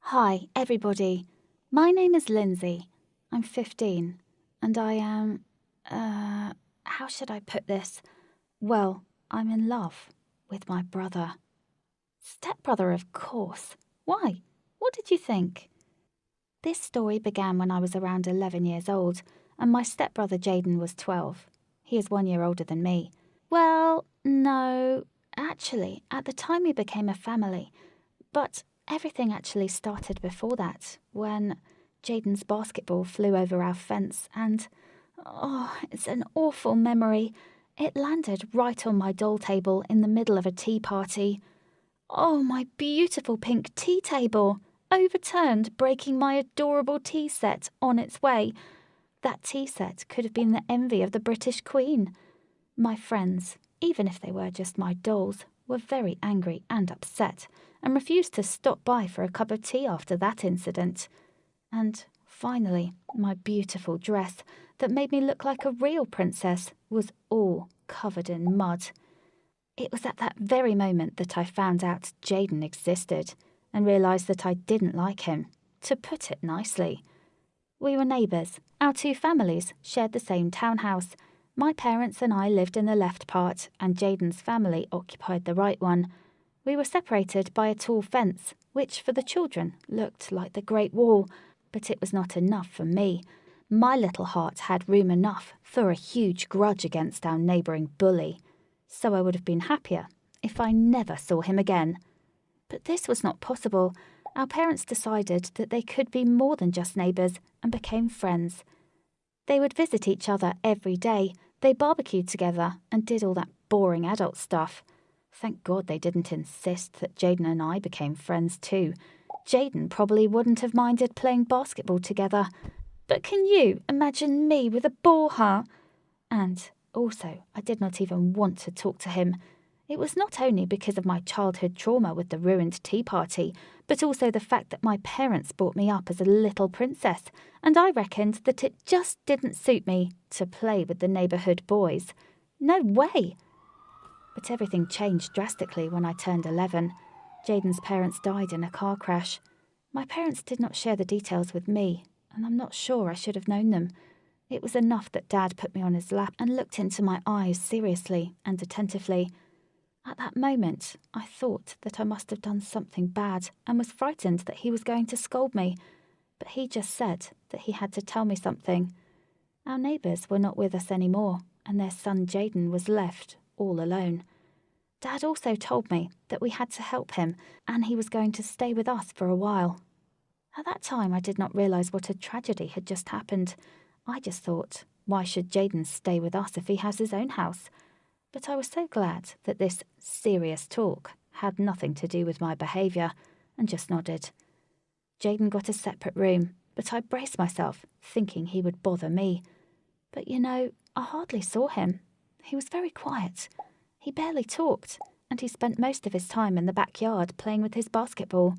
Hi, everybody. My name is Lindsay. I'm 15, and I am. How should I put this? Well, I'm in love with my brother. Stepbrother, of course. Why? What did you think? This story began when I was around 11 years old, and my stepbrother Jaden was 12. He is 1 year older than me. Well, no, actually, at the time we became a family, but everything actually started before that, when Jaden's basketball flew over our fence and, oh, it's an awful memory. It landed right on my doll table in the middle of a tea party. Oh, my beautiful pink tea table! Overturned, breaking my adorable tea set on its way. That tea set could have been the envy of the British Queen. My friends, even if they were just my dolls, were very angry and upset, and refused to stop by for a cup of tea after that incident. And finally, my beautiful dress, that made me look like a real princess, was all covered in mud. It was at that very moment that I found out Jaden existed, and realised that I didn't like him, to put it nicely. We were neighbours. Our two families shared the same townhouse. My parents and I lived in the left part, and Jaden's family occupied the right one. We were separated by a tall fence, which for the children looked like the Great Wall, but it was not enough for me. My little heart had room enough for a huge grudge against our neighbouring bully, so I would have been happier if I never saw him again. But this was not possible. Our parents decided that they could be more than just neighbours and became friends. They would visit each other every day. They barbecued together and did all that boring adult stuff. Thank God they didn't insist that Jaden and I became friends too. Jaden probably wouldn't have minded playing basketball together. But can you imagine me with a ball, huh? And also, I did not even want to talk to him. It was not only because of my childhood trauma with the ruined tea party, but also the fact that my parents brought me up as a little princess, and I reckoned that it just didn't suit me to play with the neighbourhood boys. No way! But everything changed drastically when I turned 11. Jaden's parents died in a car crash. My parents did not share the details with me, and I'm not sure I should have known them. It was enough that Dad put me on his lap and looked into my eyes seriously and attentively. At that moment, I thought that I must have done something bad and was frightened that he was going to scold me. But he just said that he had to tell me something. Our neighbours were not with us anymore, and their son Jaden was left all alone. Dad also told me that we had to help him, and he was going to stay with us for a while. At that time, I did not realise what a tragedy had just happened. I just thought, why should Jaden stay with us if he has his own house? But I was so glad that this serious talk had nothing to do with my behaviour, and just nodded. Jaden got a separate room, but I braced myself, thinking he would bother me. But I hardly saw him. He was very quiet. He barely talked, and he spent most of his time in the backyard playing with his basketball.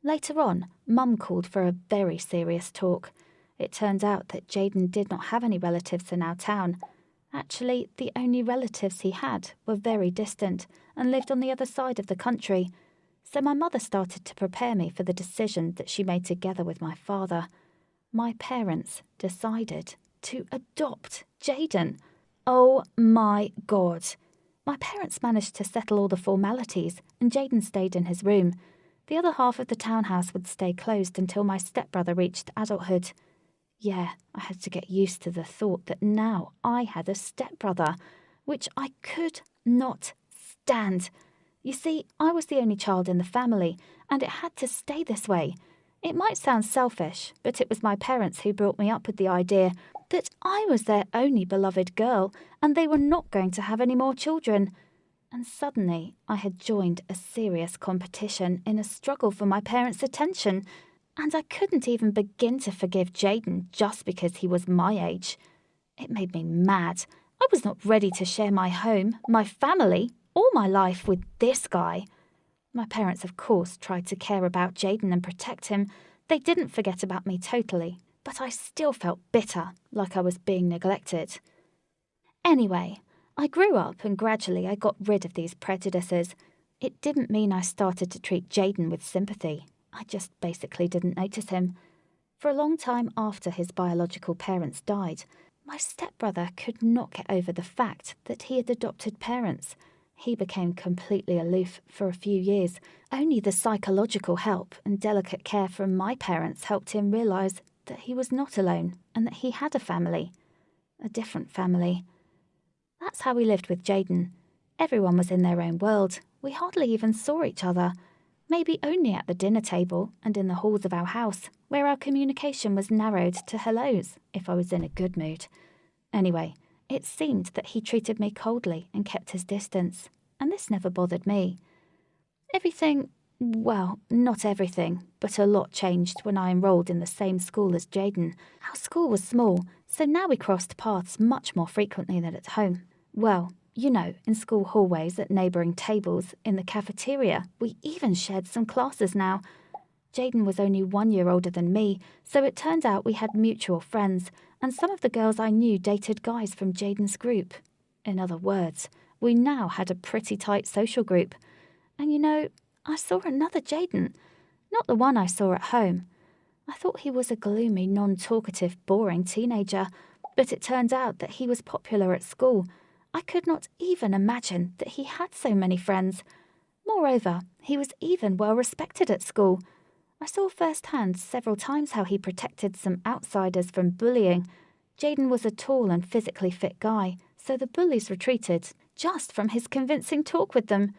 Later on, Mum called for a very serious talk. It turned out that Jaden did not have any relatives in our town. Actually, the only relatives he had were very distant and lived on the other side of the country. So my mother started to prepare me for the decision that she made together with my father. My parents decided to adopt Jaden. Oh my God. My parents managed to settle all the formalities, and Jaden stayed in his room. The other half of the townhouse would stay closed until my stepbrother reached adulthood. Yeah, I had to get used to the thought that now I had a stepbrother, which I could not stand. You see, I was the only child in the family, and it had to stay this way. It might sound selfish, but it was my parents who brought me up with the idea that I was their only beloved girl, and they were not going to have any more children. And suddenly, I had joined a serious competition in a struggle for my parents' attention, and I couldn't even begin to forgive Jaden just because he was my age. It made me mad. I was not ready to share my home, my family, or my life with this guy. My parents, of course, tried to care about Jaden and protect him. They didn't forget about me totally, but I still felt bitter, like I was being neglected. Anyway, I grew up and gradually I got rid of these prejudices. It didn't mean I started to treat Jaden with sympathy. I just basically didn't notice him. For a long time after his biological parents died, my stepbrother could not get over the fact that he had adopted parents. He became completely aloof for a few years. Only the psychological help and delicate care from my parents helped him realise that he was not alone and that he had a family. A different family. That's how we lived with Jaden. Everyone was in their own world. We hardly even saw each other. Maybe only at the dinner table and in the halls of our house, where our communication was narrowed to hellos if I was in a good mood. Anyway, it seemed that he treated me coldly and kept his distance, and this never bothered me. Everything, well, not everything, but a lot changed when I enrolled in the same school as Jaden. Our school was small, so now we crossed paths much more frequently than at home. Well, you know, in school hallways, at neighbouring tables, in the cafeteria. We even shared some classes now. Jaden was only 1 year older than me, so it turned out we had mutual friends, and some of the girls I knew dated guys from Jaden's group. In other words, we now had a pretty tight social group. And you know, I saw another Jaden, not the one I saw at home. I thought he was a gloomy, non-talkative, boring teenager, but it turned out that he was popular at school. I could not even imagine that he had so many friends. Moreover, he was even well respected at school. I saw firsthand several times how he protected some outsiders from bullying. Jaden was a tall and physically fit guy, so the bullies retreated just from his convincing talk with them.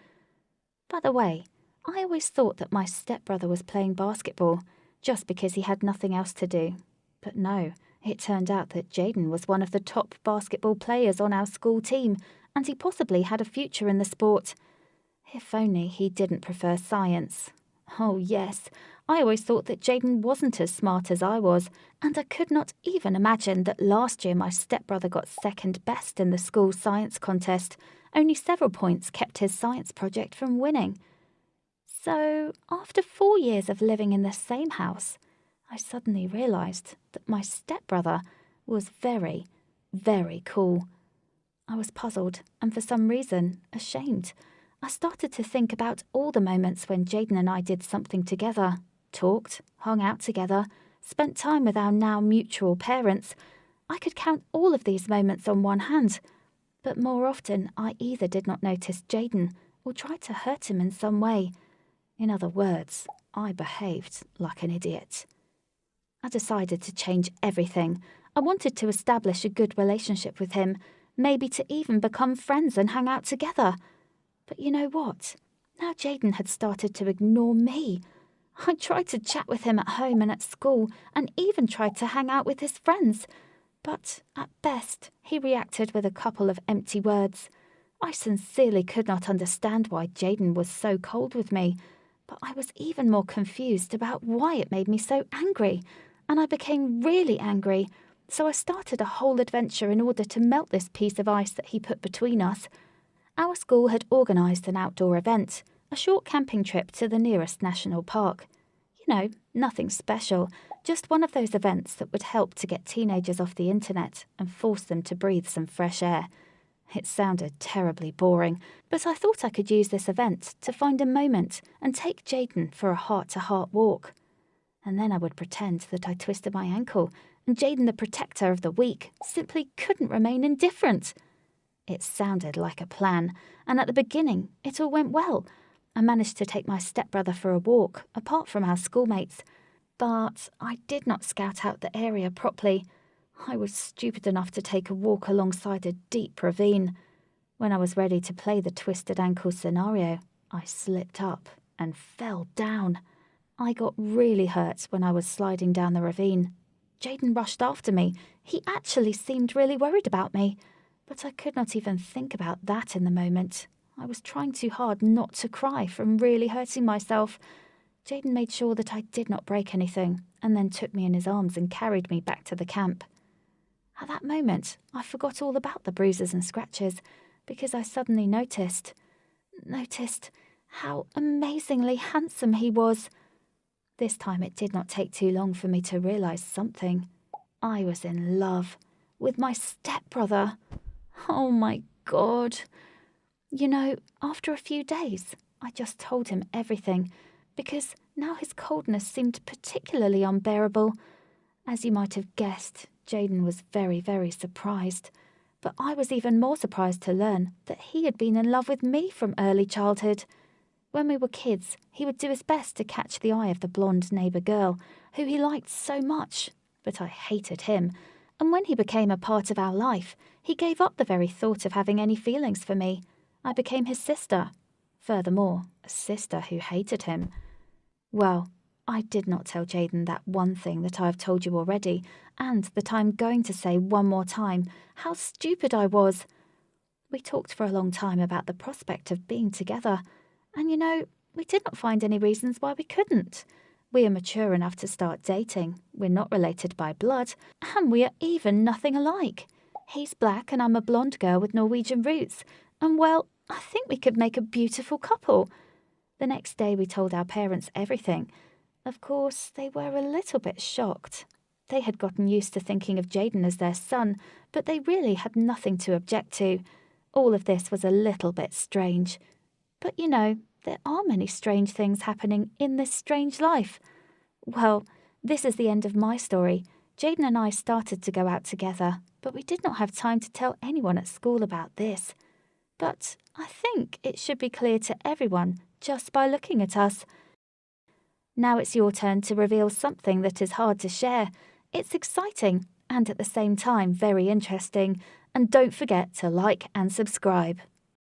By the way, I always thought that my stepbrother was playing basketball just because he had nothing else to do. But no. It turned out that Jaden was one of the top basketball players on our school team, and he possibly had a future in the sport. If only he didn't prefer science. Oh yes, I always thought that Jaden wasn't as smart as I was, and I could not even imagine that last year my stepbrother got second best in the school science contest. Only several points kept his science project from winning. So, after 4 years of living in the same house, I suddenly realised that my stepbrother was very, very cool. I was puzzled and for some reason ashamed. I started to think about all the moments when Jaden and I did something together, talked, hung out together, spent time with our now mutual parents. I could count all of these moments on one hand, but more often I either did not notice Jaden or tried to hurt him in some way. In other words, I behaved like an idiot. I decided to change everything. I wanted to establish a good relationship with him, maybe to even become friends and hang out together. But you know what? Now Jaden had started to ignore me. I tried to chat with him at home and at school, and even tried to hang out with his friends. But at best, he reacted with a couple of empty words. I sincerely could not understand why Jaden was so cold with me, but I was even more confused about why it made me so angry. And I became really angry, so I started a whole adventure in order to melt this piece of ice that he put between us. Our school had organised an outdoor event, a short camping trip to the nearest national park. You know, nothing special, just one of those events that would help to get teenagers off the internet and force them to breathe some fresh air. It sounded terribly boring, but I thought I could use this event to find a moment and take Jaden for a heart-to-heart walk. And then I would pretend that I twisted my ankle, and Jaden, the protector of the weak, simply couldn't remain indifferent. It sounded like a plan, and at the beginning it all went well. I managed to take my stepbrother for a walk, apart from our schoolmates. But I did not scout out the area properly. I was stupid enough to take a walk alongside a deep ravine. When I was ready to play the twisted ankle scenario, I slipped up and fell down. I got really hurt when I was sliding down the ravine. Jaden rushed after me. He actually seemed really worried about me. But I could not even think about that in the moment. I was trying too hard not to cry from really hurting myself. Jaden made sure that I did not break anything, and then took me in his arms and carried me back to the camp. At that moment, I forgot all about the bruises and scratches, because I suddenly noticed how amazingly handsome he was. This time it did not take too long for me to realise something. I was in love with my stepbrother. Oh my God. You know, after a few days, I just told him everything, because Now his coldness seemed particularly unbearable. As you might have guessed, Jaden was very, very surprised. But I was even more surprised to learn that he had been in love with me from early childhood. When we were kids, he would do his best to catch the eye of the blonde neighbour girl, who he liked so much, but I hated him. And when he became a part of our life, he gave up the very thought of having any feelings for me. I became his sister. Furthermore, a sister who hated him. Well, I did not tell Jaden that one thing that I have told you already, and that I'm going to say one more time. How stupid I was! We talked for a long time about the prospect of being together, and we did not find any reasons why we couldn't. We are mature enough to start dating, we're not related by blood, and we are even nothing alike. He's black and I'm a blonde girl with Norwegian roots, and well, I think we could make a beautiful couple. The next day we told our parents everything. Of course, they were a little bit shocked. They had gotten used to thinking of Jaden as their son, but they really had nothing to object to. All of this was a little bit strange. But there are many strange things happening in this strange life. Well, this is the end of my story. Jaden and I started to go out together, but we did not have time to tell anyone at school about this. But I think it should be clear to everyone just by looking at us. Now it's your turn to reveal something that is hard to share. It's exciting and at the same time very interesting. And don't forget to like and subscribe.